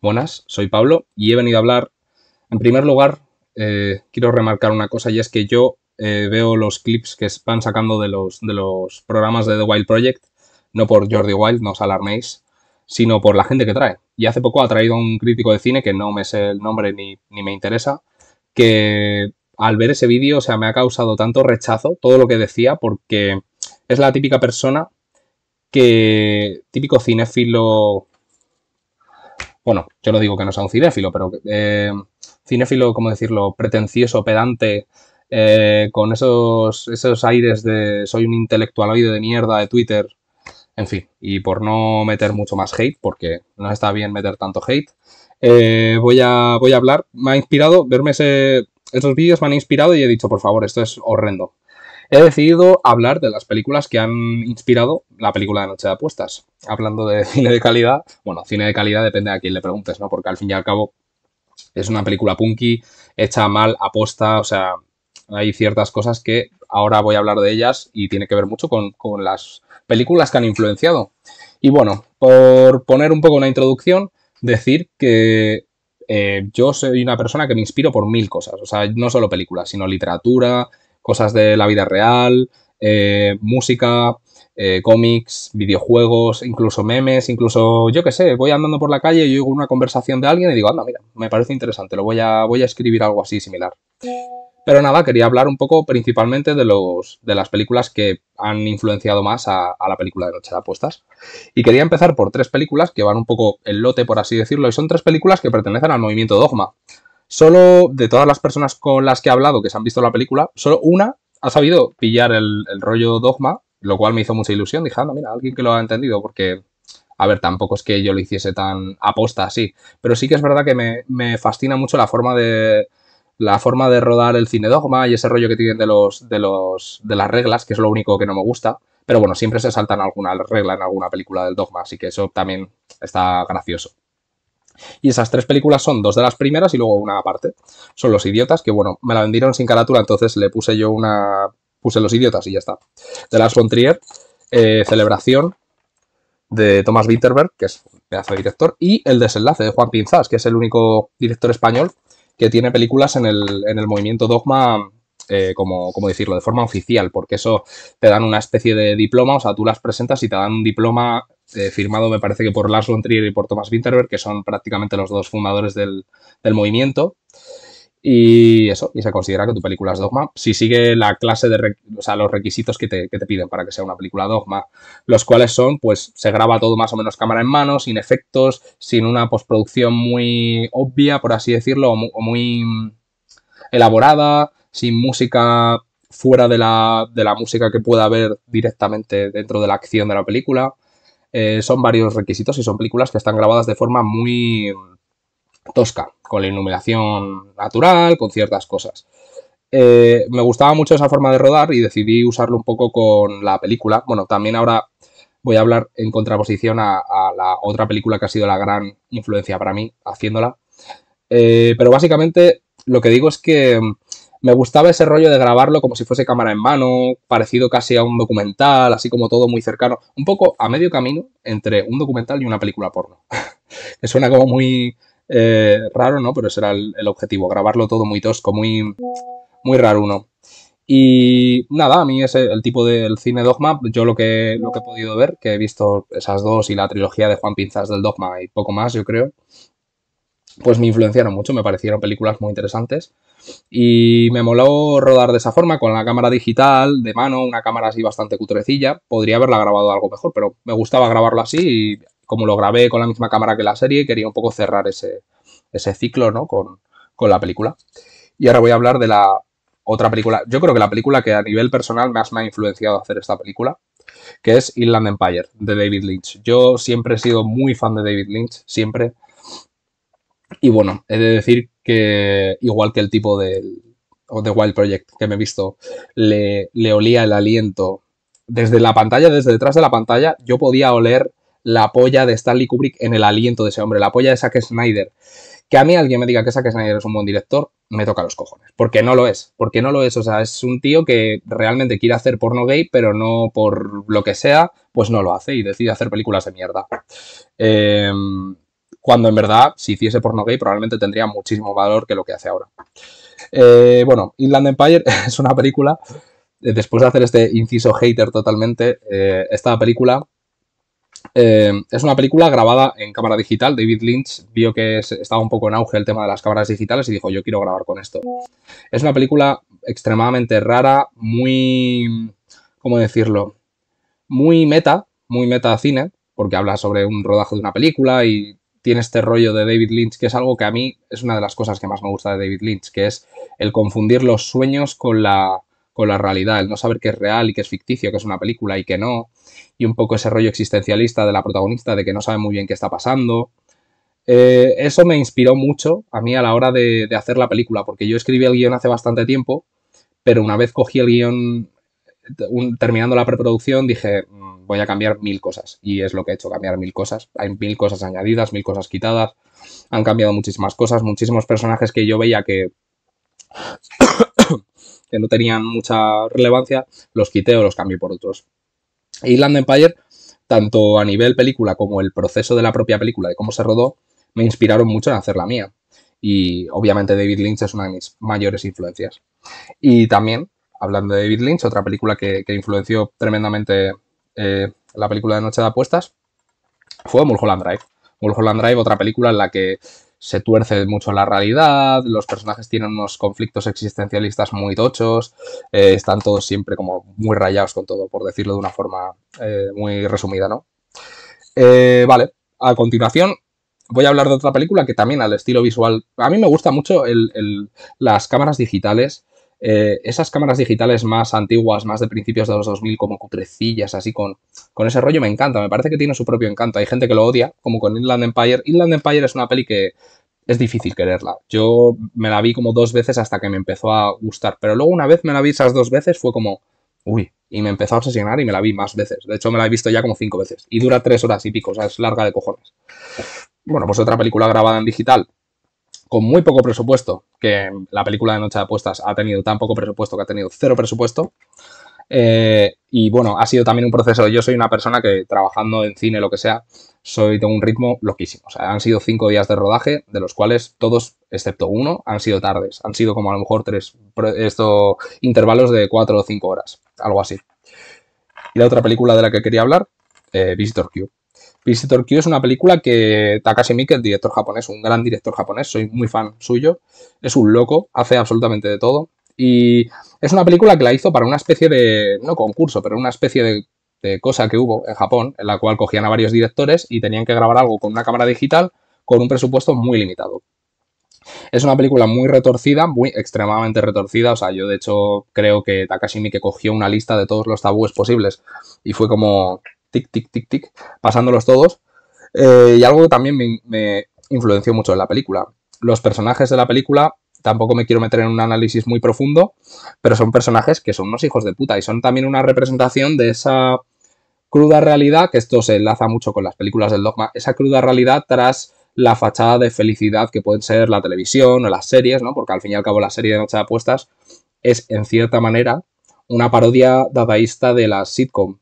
Buenas, soy Pablo y he venido a hablar. En primer lugar, quiero remarcar una cosa y es que yo veo los clips que van sacando de los programas de The Wild Project, no por Jordi Wild, no os alarméis, sino por la gente que trae. Y hace poco ha traído un crítico de cine, que no me sé el nombre ni me interesa, que al ver ese vídeo, o sea, me ha causado tanto rechazo todo lo que decía, porque es la típica persona típico cinéfilo. Bueno, yo no digo que no sea un cinéfilo, pero cinéfilo, ¿cómo decirlo? Pretencioso, pedante, con esos aires de soy un intelectualoide de mierda de Twitter, en fin, y por no meter mucho más hate, porque no está bien meter tanto hate, voy a hablar. Me ha inspirado, esos vídeos me han inspirado y he dicho, por favor, esto es horrendo. He decidido hablar de las películas que han inspirado la película de Noche de Apuestas. Hablando de cine de calidad, bueno, cine de calidad depende a quién le preguntes, ¿no? Porque al fin y al cabo es una película punky, hecha mal, aposta, o sea, hay ciertas cosas que ahora voy a hablar de ellas y tiene que ver mucho con las películas que han influenciado. Y bueno, por poner un poco una introducción, decir que yo soy una persona que me inspiro por mil cosas, o sea, no solo películas, sino literatura, cosas de la vida real, música, cómics, videojuegos, incluso memes, incluso, yo qué sé, voy andando por la calle y oigo una conversación de alguien y digo, anda, mira, me parece interesante, voy a escribir algo así similar. Pero nada, quería hablar un poco principalmente de las películas que han influenciado más a la película de Noche de Apuestas. Y quería empezar por tres películas que van un poco el lote, por así decirlo, y son tres películas que pertenecen al movimiento Dogma. Solo de todas las personas con las que he hablado que se han visto la película, solo una ha sabido pillar el rollo Dogma, lo cual me hizo mucha ilusión. Dije, anda, mira, alguien que lo ha entendido, porque, a ver, tampoco es que yo lo hiciese tan aposta así, pero sí que es verdad que me fascina mucho la forma de rodar el cine Dogma y ese rollo que tienen de las reglas, que es lo único que no me gusta. Pero bueno, siempre se saltan alguna regla en alguna película del Dogma, así que eso también está gracioso. Y esas tres películas son dos de las primeras y luego una aparte. Son Los Idiotas, que bueno, me la vendieron sin carátula, entonces le puse yo puse Los Idiotas y ya está. De Lars von Trier, Celebración, de Thomas Vinterberg, que es un pedazo de director, y El Desenlace, de Juan Pinzás, que es el único director español que tiene películas en el movimiento Dogma, como decirlo, de forma oficial, porque eso te dan una especie de diploma, o sea, tú las presentas y te dan un diploma firmado, me parece que por Lars von Trier y por Thomas Vinterberg, que son prácticamente los dos fundadores del movimiento. Y eso, y se considera que tu película es Dogma si sigue la clase o sea, los requisitos que te piden para que sea una película Dogma, los cuales son, pues, se graba todo más o menos cámara en mano, sin efectos, sin una postproducción muy obvia, por así decirlo, o muy elaborada, sin música fuera de la música que pueda haber directamente dentro de la acción de la película. Son varios requisitos y son películas que están grabadas de forma muy tosca, con la iluminación natural, con ciertas cosas. Me gustaba mucho esa forma de rodar y decidí usarlo un poco con la película. Bueno, también ahora voy a hablar en contraposición a la otra película que ha sido la gran influencia para mí haciéndola. Pero básicamente lo que digo es que me gustaba ese rollo de grabarlo como si fuese cámara en mano, parecido casi a un documental, así como todo muy cercano, un poco a medio camino entre un documental y una película porno. Que suena como muy raro, ¿no? Pero ese era el objetivo, grabarlo todo muy tosco, muy, muy raro uno. Y nada, a mí el tipo del cine Dogma, yo lo que he podido ver, que he visto esas dos y la trilogía de Juan Pinzas del Dogma y poco más, yo creo, pues me influenciaron mucho, me parecieron películas muy interesantes y me moló rodar de esa forma, con la cámara digital, de mano, una cámara así bastante cutrecilla. Podría haberla grabado algo mejor, pero me gustaba grabarlo así y como lo grabé con la misma cámara que la serie, quería un poco cerrar ese ciclo, ¿no? con la película. Y ahora voy a hablar de la otra película. Yo creo que la película que a nivel personal más me ha influenciado a hacer esta película, que es Inland Empire, de David Lynch. Yo siempre he sido muy fan de David Lynch, siempre. Y bueno, he de decir que igual que el tipo o The Wild Project que me he visto, le olía el aliento desde la pantalla, desde detrás de la pantalla, yo podía oler la polla de Stanley Kubrick en el aliento de ese hombre, la polla de Zack Snyder. Que a mí alguien me diga que Zack Snyder es un buen director, me toca los cojones. Porque no lo es, porque no lo es. O sea, es un tío que realmente quiere hacer porno gay, pero no por lo que sea, pues no lo hace y decide hacer películas de mierda. Eh, cuando en verdad, si hiciese porno gay, probablemente tendría muchísimo valor que lo que hace ahora. Bueno, Inland Empire es una película, después de hacer este inciso hater totalmente, esta película es una película grabada en cámara digital. David Lynch vio que estaba un poco en auge el tema de las cámaras digitales y dijo, yo quiero grabar con esto. Es una película extremadamente rara, muy, ¿cómo decirlo? Muy meta cine, porque habla sobre un rodaje de una película y tiene este rollo de David Lynch, que es algo que a mí es una de las cosas que más me gusta de David Lynch, que es el confundir los sueños con la realidad, el no saber qué es real y qué es ficticio, que es una película y que no, y un poco ese rollo existencialista de la protagonista, de que no sabe muy bien qué está pasando. Eso me inspiró mucho a mí a la hora de hacer la película, porque yo escribí el guión hace bastante tiempo, pero una vez cogí el guión terminando la preproducción, dije, voy a cambiar 1000 cosas. Y es lo que he hecho, cambiar 1000 cosas. Hay 1000 cosas añadidas, 1000 cosas quitadas. Han cambiado muchísimas cosas, muchísimos personajes que yo veía que no tenían mucha relevancia, los quité o los cambié por otros. Inland Empire, tanto a nivel película como el proceso de la propia película, de cómo se rodó, me inspiraron mucho en hacer la mía. Y obviamente David Lynch es una de mis mayores influencias. Y también, hablando de David Lynch, otra película que influenció tremendamente la película de Noche de Apuestas fue Mulholland Drive. Mulholland Drive, otra película en la que se tuerce mucho la realidad, los personajes tienen unos conflictos existencialistas muy tochos, están todos siempre como muy rayados con todo, por decirlo de una forma muy resumida, ¿no? Vale, a continuación voy a hablar de otra película que también al estilo visual, a mí me gusta mucho las cámaras digitales, esas cámaras digitales más antiguas, más de principios de los 2000, como cutrecillas, así con ese rollo me encanta, me parece que tiene su propio encanto. Hay gente que lo odia, como con Inland Empire. Inland Empire es una peli que es difícil quererla. Yo me la vi como 2 veces hasta que me empezó a gustar, pero luego una vez me la vi esas 2 veces fue como, uy, y me empezó a obsesionar y me la vi más veces. De hecho, me la he visto ya como 5 veces. Y dura 3 horas y pico, o sea, es larga de cojones. Bueno, pues otra película grabada en digital, con muy poco presupuesto, que la película de Noche de Apuestas ha tenido tan poco presupuesto que ha tenido 0 presupuesto. Y bueno, ha sido también un proceso. Yo soy una persona que trabajando en cine, lo que sea, tengo un ritmo loquísimo. O sea, han sido 5 días de rodaje, de los cuales todos, excepto uno, han sido tardes. Han sido como a lo mejor 3 intervalos de 4 o 5 horas, algo así. Y la otra película de la que quería hablar, Visitor Q. Visitor Q es una película que Takashi Miike, el director japonés, un gran director japonés, soy muy fan suyo, es un loco, hace absolutamente de todo. Y es una película que la hizo para una especie de, no concurso, pero una especie de cosa que hubo en Japón, en la cual cogían a varios directores y tenían que grabar algo con una cámara digital con un presupuesto muy limitado. Es una película muy retorcida, muy extremadamente retorcida. O sea, yo de hecho creo que Takashi Miike cogió una lista de todos los tabúes posibles y fue como tic, tic, tic, tic, pasándolos todos. Y algo que también me influenció mucho en la película. Los personajes de la película, tampoco me quiero meter en un análisis muy profundo, pero son personajes que son unos hijos de puta y son también una representación de esa cruda realidad, que esto se enlaza mucho con las películas del Dogma, esa cruda realidad tras la fachada de felicidad que pueden ser la televisión o las series, ¿no? Porque al fin y al cabo la serie de Noche de Apuestas es, en cierta manera, una parodia dadaísta de la sitcom.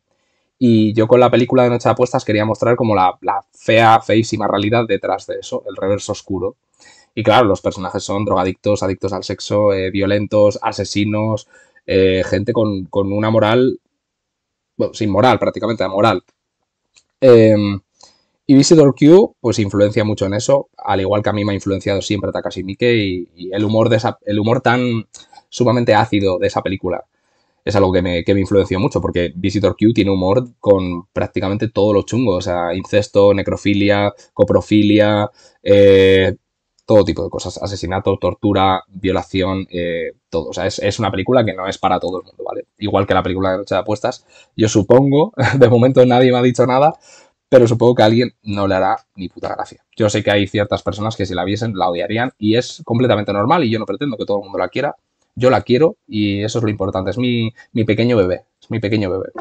Y yo con la película de Noche de Apuestas quería mostrar como la feísima realidad detrás de eso, el reverso oscuro. Y claro, los personajes son drogadictos, adictos al sexo, violentos, asesinos, gente con una moral, bueno, sin moral prácticamente, amoral. Y Visitor Q, pues influencia mucho en eso, al igual que a mí me ha influenciado siempre Takashi Miike y el humor tan sumamente ácido de esa película es algo que me influenció mucho, porque Visitor Q tiene humor con prácticamente todo lo chungo, o sea, incesto, necrofilia, coprofilia, todo tipo de cosas, asesinato, tortura, violación, todo. O sea, es una película que no es para todo el mundo, ¿vale? Igual que la película de Noche de Apuestas, yo supongo, de momento nadie me ha dicho nada, pero supongo que a alguien no le hará ni puta gracia. Yo sé que hay ciertas personas que si la viesen la odiarían y es completamente normal y yo no pretendo que todo el mundo la quiera. Yo la quiero y eso es lo importante. Es mi pequeño bebé. Es mi pequeño bebé.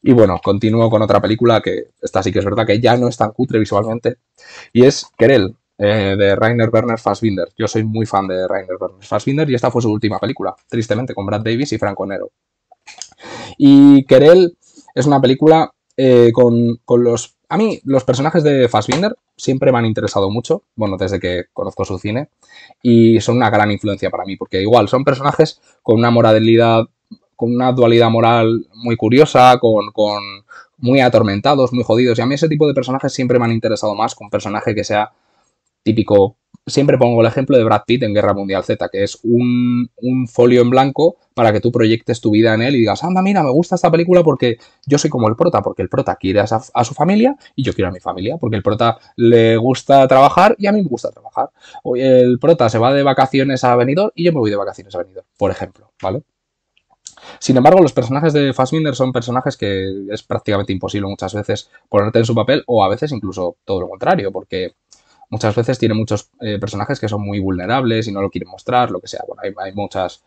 Y bueno, continúo con otra película que esta sí que es verdad que ya no es tan cutre visualmente y es Querelle, de Rainer Werner Fassbinder. Yo soy muy fan de Rainer Werner Fassbinder y esta fue su última película, tristemente, con Brad Davis y Franco Nero. Y Querelle es una película con los... A mí, los personajes de Fassbinder siempre me han interesado mucho, bueno, desde que conozco su cine, y son una gran influencia para mí, porque igual son personajes con una moralidad, con una dualidad moral muy curiosa, con muy atormentados, muy jodidos, y a mí ese tipo de personajes siempre me han interesado más que un personaje que sea típico. Siempre pongo el ejemplo de Brad Pitt en Guerra Mundial Z, que es un folio en blanco para que tú proyectes tu vida en él y digas, anda, mira, me gusta esta película porque yo soy como el prota, porque el prota quiere a su familia y yo quiero a mi familia, porque el prota le gusta trabajar y a mí me gusta trabajar. O el prota se va de vacaciones a Benidorm y yo me voy de vacaciones a Benidorm, por ejemplo, ¿vale? Sin embargo, los personajes de Fassbinder son personajes que es prácticamente imposible muchas veces ponerte en su papel o a veces incluso todo lo contrario, porque muchas veces tiene muchos personajes que son muy vulnerables y no lo quieren mostrar, lo que sea. Bueno, hay muchas.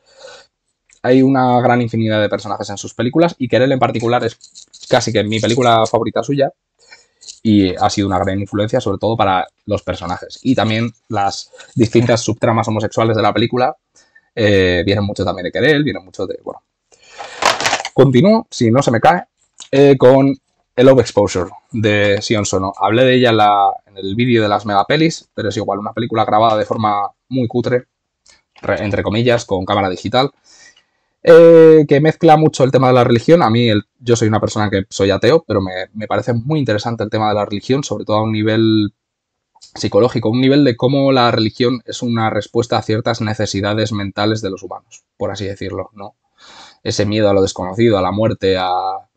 Hay una gran infinidad de personajes en sus películas y Querelle en particular es casi que mi película favorita suya y ha sido una gran influencia sobre todo para los personajes. Y también las distintas subtramas homosexuales de la película vienen mucho también de Querelle, vienen mucho de. Bueno. Continúo, si no se me cae, con el Overexposure de Sion Sono. Hablé de ella en el vídeo de las megapelis, pero es igual, una película grabada de forma muy cutre, entre comillas, con cámara digital, que mezcla mucho el tema de la religión. A mí, yo soy una persona que soy ateo, pero me parece muy interesante el tema de la religión, sobre todo a un nivel psicológico, un nivel de cómo la religión es una respuesta a ciertas necesidades mentales de los humanos, por así decirlo, ¿no? Ese miedo a lo desconocido, a la muerte, a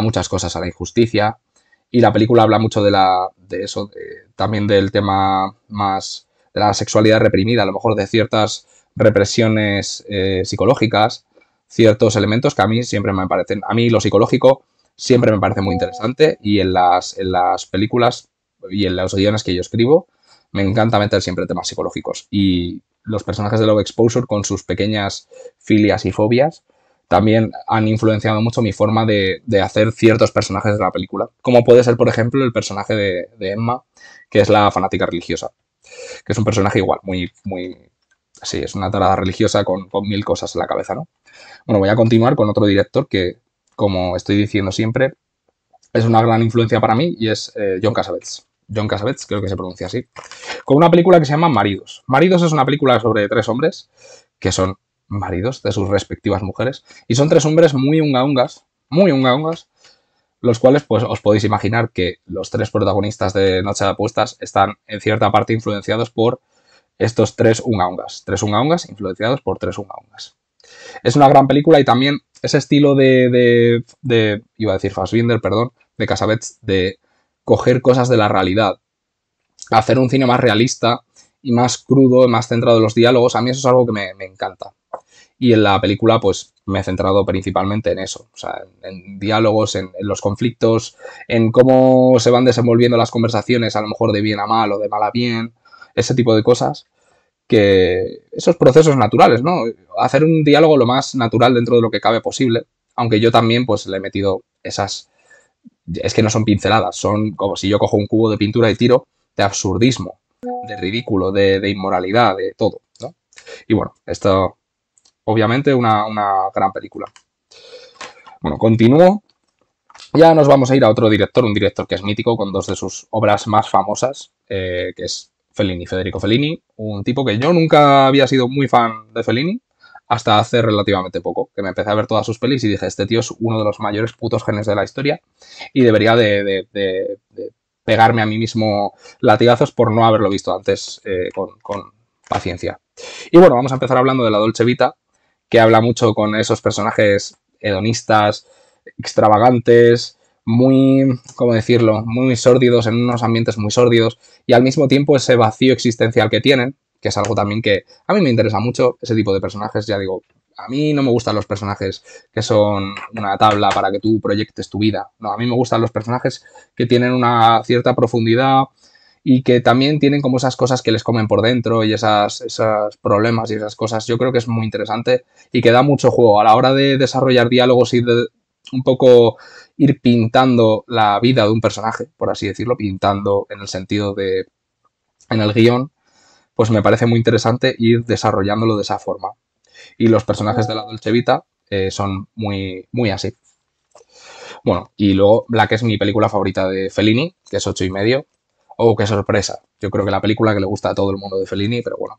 muchas cosas, a la injusticia. Y la película habla mucho de eso, también del tema más de la sexualidad reprimida, a lo mejor de ciertas represiones psicológicas, ciertos elementos que a mí siempre me parecen, a mí lo psicológico siempre me parece muy interesante y en las películas y en los guiones que yo escribo me encanta meter siempre temas psicológicos. Y los personajes de Love Exposure con sus pequeñas filias y fobias también han influenciado mucho mi forma de hacer ciertos personajes de la película. Como puede ser, por ejemplo, el personaje de Emma, que es la fanática religiosa. Que es un personaje igual, sí, es una tarada religiosa con mil cosas en la cabeza, ¿no? Bueno, voy a continuar con otro director que, como estoy diciendo siempre, es una gran influencia para mí y es John Cassavetes. John Cassavetes, creo que se pronuncia así. Con una película que se llama Maridos. Maridos es una película sobre tres hombres que son maridos de sus respectivas mujeres. Y son tres hombres muy unga-ungas, los cuales pues os podéis imaginar que los tres protagonistas de Noche de Apuestas están en cierta parte influenciados por estos tres unga-ungas influenciados por tres unga-ungas. Es una gran película y también ese estilo iba a decir Fassbinder, perdón, de Cassavetes, de coger cosas de la realidad, hacer un cine más realista y más crudo, más centrado en los diálogos, a mí eso es algo que me encanta. Y en la película, pues, me he centrado principalmente en eso. O sea, en diálogos, en los conflictos, en cómo se van desenvolviendo las conversaciones, a lo mejor de bien a mal o de mal a bien, ese tipo de cosas, que esos procesos naturales, ¿no? Hacer un diálogo lo más natural dentro de lo que cabe posible, aunque yo también, pues, le he metido esas. Es que no son pinceladas, son como si yo cojo un cubo de pintura y tiro de absurdismo, de ridículo, de inmoralidad, de todo, ¿no? Y bueno, esto obviamente una gran película. Bueno, continúo. Ya nos vamos a ir a otro director, un director que es mítico, con dos de sus obras más famosas, que es Fellini, Federico Fellini, un tipo que yo nunca había sido muy fan de Fellini, hasta hace relativamente poco, que me empecé a ver todas sus pelis y dije, este tío es uno de los mayores putos genios de la historia y debería de pegarme a mí mismo latigazos por no haberlo visto antes con paciencia. Y bueno, vamos a empezar hablando de la Dolce Vita, que habla mucho con esos personajes hedonistas, extravagantes, muy, ¿cómo decirlo?, muy sórdidos, en unos ambientes muy sórdidos, y al mismo tiempo ese vacío existencial que tienen, que es algo también que a mí me interesa mucho, ese tipo de personajes, ya digo, a mí no me gustan los personajes que son una tabla para que tú proyectes tu vida, no, a mí me gustan los personajes que tienen una cierta profundidad, y que también tienen como esas cosas que les comen por dentro y esos problemas y esas cosas. Yo creo que es muy interesante y que da mucho juego a la hora de desarrollar diálogos y de un poco ir pintando la vida de un personaje, por así decirlo, pintando en el sentido de en el guión, pues me parece muy interesante ir desarrollándolo de esa forma. Y los personajes de la Dolce Vita son muy así. Bueno, y luego la que es mi película favorita de Fellini, que es 8,5. Oh, qué sorpresa. Yo creo que la película que le gusta a todo el mundo de Fellini, pero bueno,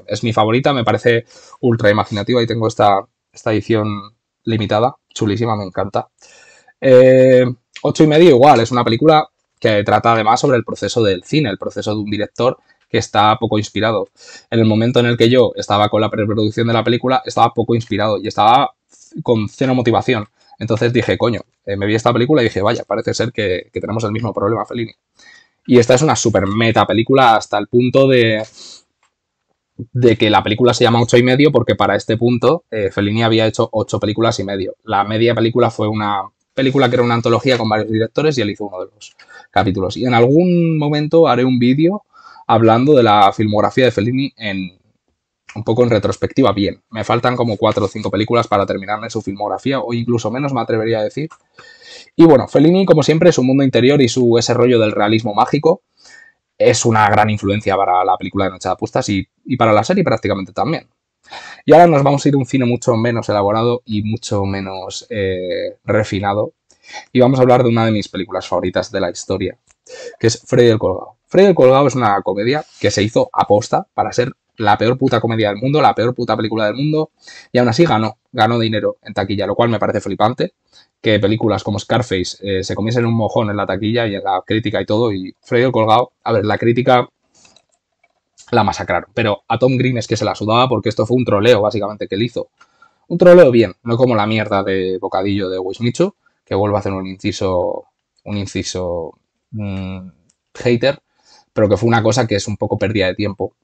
es mi favorita, me parece ultra imaginativa y tengo esta edición limitada, chulísima, me encanta. Eh, 8,5 igual, es una película que trata además sobre el proceso del cine, el proceso de un director que está poco inspirado. En el momento en el que yo estaba con la preproducción de la película, estaba poco inspirado y estaba con cero motivación. Entonces dije, coño, me vi esta película y dije, vaya, parece ser que tenemos el mismo problema, Fellini. Y esta es una super meta película hasta el punto de que la película se llama 8,5 porque para este punto Fellini había hecho 8 películas y medio. La media película fue una película que era una antología con varios directores y él hizo uno de los capítulos. Y en algún momento haré un vídeo hablando de la filmografía de Fellini un poco en retrospectiva bien. Me faltan como 4 o 5 películas para terminarme su filmografía o incluso menos me atrevería a decir. Y bueno, Fellini, como siempre, su mundo interior y ese rollo del realismo mágico es una gran influencia para la película de Noche de Apuestas y para la serie prácticamente también. Y ahora nos vamos a ir a un cine mucho menos elaborado y mucho menos refinado. Y vamos a hablar de una de mis películas favoritas de la historia, que es Freddy el Colgado. Freddy el Colgado es una comedia que se hizo aposta para ser la peor puta comedia del mundo, la peor puta película del mundo, y aún así ganó dinero en taquilla, lo cual me parece flipante, que películas como Scarface se comiesen un mojón en la taquilla y en la crítica y todo, y Freddy el Colgado, a ver, la crítica la masacraron, pero a Tom Green es que se la sudaba porque esto fue un troleo básicamente que él hizo. Un troleo bien, no como la mierda de bocadillo de Wismichu, que vuelve a hacer un inciso hater, pero que fue una cosa que es un poco pérdida de tiempo.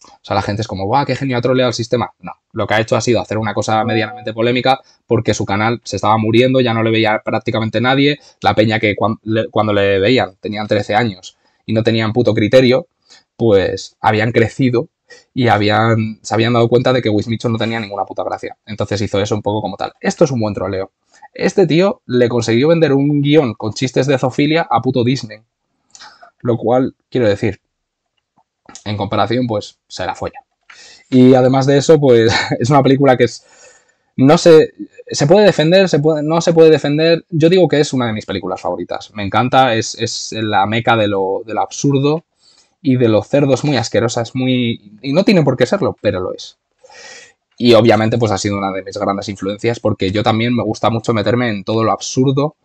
O sea, la gente es como, ¡guau, qué genio ha troleado el sistema! No, lo que ha hecho ha sido hacer una cosa medianamente polémica porque su canal se estaba muriendo, ya no le veía prácticamente nadie, la peña que cuando le veían tenían 13 años y no tenían puto criterio, pues habían crecido y se habían dado cuenta de que Wismichu no tenía ninguna puta gracia. Entonces hizo eso un poco como tal. Esto es un buen troleo. Este tío le consiguió vender un guión con chistes de zoofilia a puto Disney. Lo cual, quiero decir, en comparación, pues se la folla. Y además de eso, pues es una película que no sé, se puede defender, no se puede defender. Yo digo que es una de mis películas favoritas. Me encanta, es la meca de lo absurdo y de los cerdos muy asquerosa. Y no tiene por qué serlo, pero lo es. Y obviamente pues ha sido una de mis grandes influencias porque yo también me gusta mucho meterme en todo lo absurdo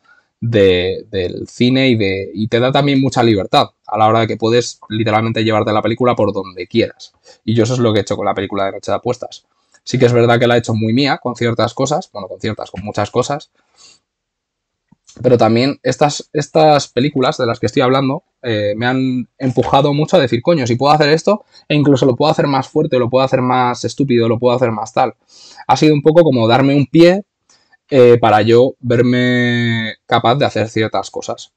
del cine y te da también mucha libertad a la hora de que puedes literalmente llevarte la película por donde quieras. Y yo eso es lo que he hecho con la película de Noche de Apuestas. Sí que es verdad que la he hecho muy mía con ciertas cosas, bueno, con muchas cosas, pero también estas películas de las que estoy hablando me han empujado mucho a decir, coño, si puedo hacer esto, e incluso lo puedo hacer más fuerte, lo puedo hacer más estúpido, lo puedo hacer más tal. Ha sido un poco como darme un pie para yo verme capaz de hacer ciertas cosas.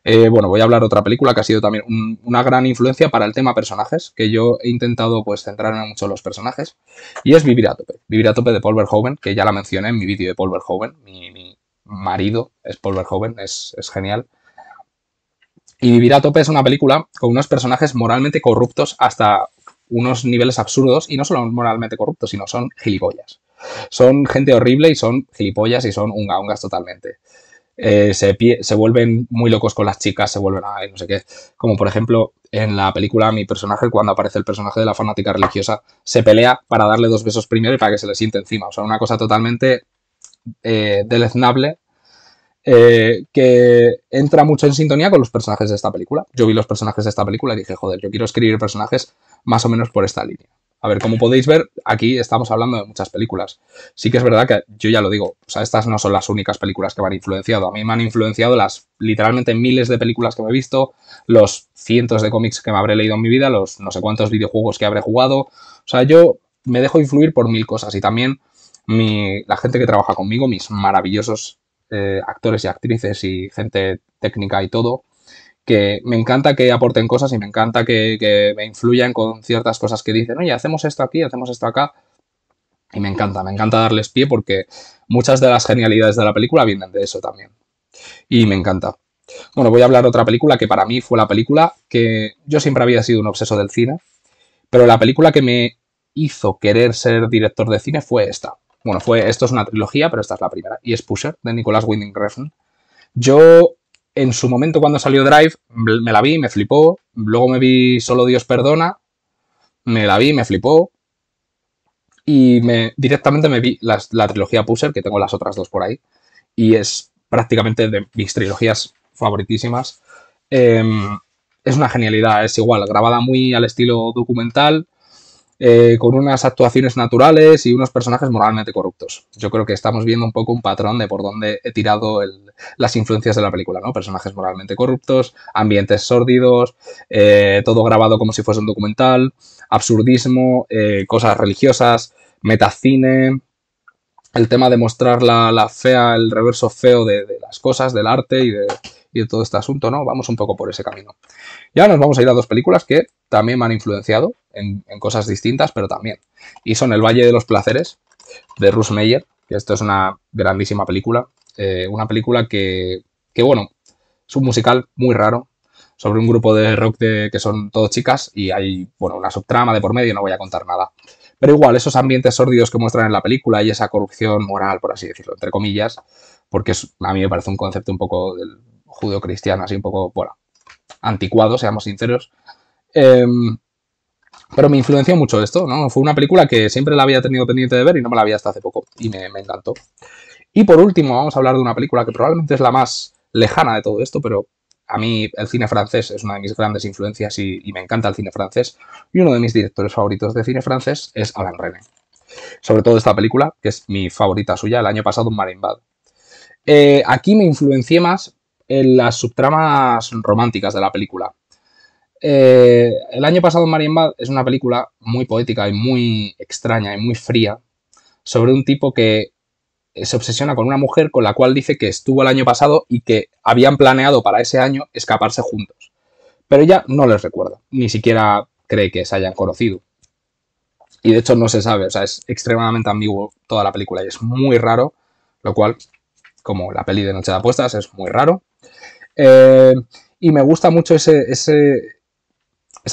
Bueno, voy a hablar de otra película que ha sido también una gran influencia para el tema personajes, que yo he intentado pues centrarme mucho en los personajes, y es Vivir a tope. Vivir a tope de Paul Verhoeven, que ya la mencioné en mi vídeo de Paul Verhoeven, mi marido es Paul Verhoeven, es genial. Y Vivir a tope es una película con unos personajes moralmente corruptos hasta unos niveles absurdos, y no solo moralmente corruptos, sino son gilipollas. Son gente horrible y son gilipollas y son ungas totalmente. Se vuelven muy locos con las chicas, se vuelven a no sé qué. Como por ejemplo, en la película mi personaje, cuando aparece el personaje de la fanática religiosa, se pelea para darle 2 besos primero y para que se le siente encima. O sea, una cosa totalmente deleznable que entra mucho en sintonía con los personajes de esta película. Yo vi los personajes de esta película y dije, joder, yo quiero escribir personajes más o menos por esta línea. A ver, como podéis ver, aquí estamos hablando de muchas películas. Sí que es verdad que yo ya lo digo, o sea, estas no son las únicas películas que me han influenciado. A mí me han influenciado las literalmente miles de películas que me he visto, los cientos de cómics que me habré leído en mi vida, los no sé cuántos videojuegos que habré jugado. O sea, yo me dejo influir por 1000 cosas y también la gente que trabaja conmigo, mis maravillosos actores y actrices y gente técnica y todo, que me encanta que aporten cosas y me encanta que me influyan con ciertas cosas que dicen, oye, hacemos esto aquí, hacemos esto acá. Y me encanta darles pie porque muchas de las genialidades de la película vienen de eso también. Y me encanta. Bueno, voy a hablar de otra película que para mí fue la película que yo siempre había sido un obseso del cine, pero la película que me hizo querer ser director de cine fue esta. Bueno, esto es una trilogía, pero esta es la primera. Y es Pusher, de Nicolas Winding Refn. Yo En su momento, cuando salió Drive, me la vi, me flipó. Luego me vi Solo Dios Perdona, me la vi, me flipó. Y directamente me vi la trilogía Pusher, que tengo las otras dos por ahí. Y es prácticamente de mis trilogías favoritísimas. Eh, es una genialidad, es igual, grabada muy al estilo documental, con unas actuaciones naturales y unos personajes moralmente corruptos. Yo creo que estamos viendo un poco un patrón de por dónde he tirado las influencias de la película, ¿no? Personajes moralmente corruptos, ambientes sórdidos, todo grabado como si fuese un documental, absurdismo, cosas religiosas, metacine, el tema de mostrar el reverso feo de las cosas, del arte y de todo este asunto, ¿no? Vamos un poco por ese camino. Ya nos vamos a ir a dos películas que también me han influenciado en cosas distintas, pero también. Y son El Valle de los Placeres, de Russ Meyer, que esto es una grandísima película. Una película bueno, es un musical muy raro sobre un grupo de rock que son todos chicas y hay, bueno, una subtrama de por medio, no voy a contar nada. Pero igual, esos ambientes sórdidos que muestran en la película y esa corrupción moral, por así decirlo, entre comillas, porque a mí me parece un concepto un poco del judeo-cristiano, así un poco, bueno, anticuado, seamos sinceros. Eh, pero me influenció mucho esto, ¿no? Fue una película que siempre la había tenido pendiente de ver y no me la había hasta hace poco. Y me encantó. Y por último, vamos a hablar de una película que probablemente es la más lejana de todo esto, pero a mí el cine francés es una de mis grandes influencias y me encanta el cine francés. Y uno de mis directores favoritos de cine francés es Alain Resnais. Sobre todo esta película, que es mi favorita suya, el año pasado en Marienbad. Aquí me influencié más en las subtramas románticas de la película. El año pasado en Marienbad es una película muy poética y muy extraña y muy fría sobre un tipo que se obsesiona con una mujer con la cual dice que estuvo el año pasado y que habían planeado para ese año escaparse juntos. Pero ella no les recuerda, ni siquiera cree que se hayan conocido. Y de hecho no se sabe, o sea, es extremadamente ambiguo toda la película y es muy raro, lo cual, como la peli de Noche de Apuestas, es muy raro. Eh, y me gusta mucho esa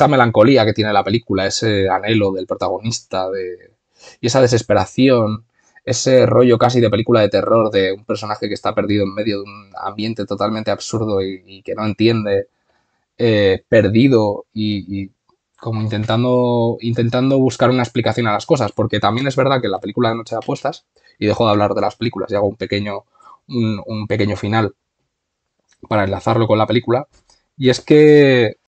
melancolía que tiene la película, ese anhelo del protagonista y esa desesperación, ese rollo casi de película de terror de un personaje que está perdido en medio de un ambiente totalmente absurdo y que no entiende, perdido y como intentando buscar una explicación a las cosas, porque también es verdad que la película de Noche de Apuestas, y dejo de hablar de las películas y hago un pequeño final para enlazarlo con la película, y es que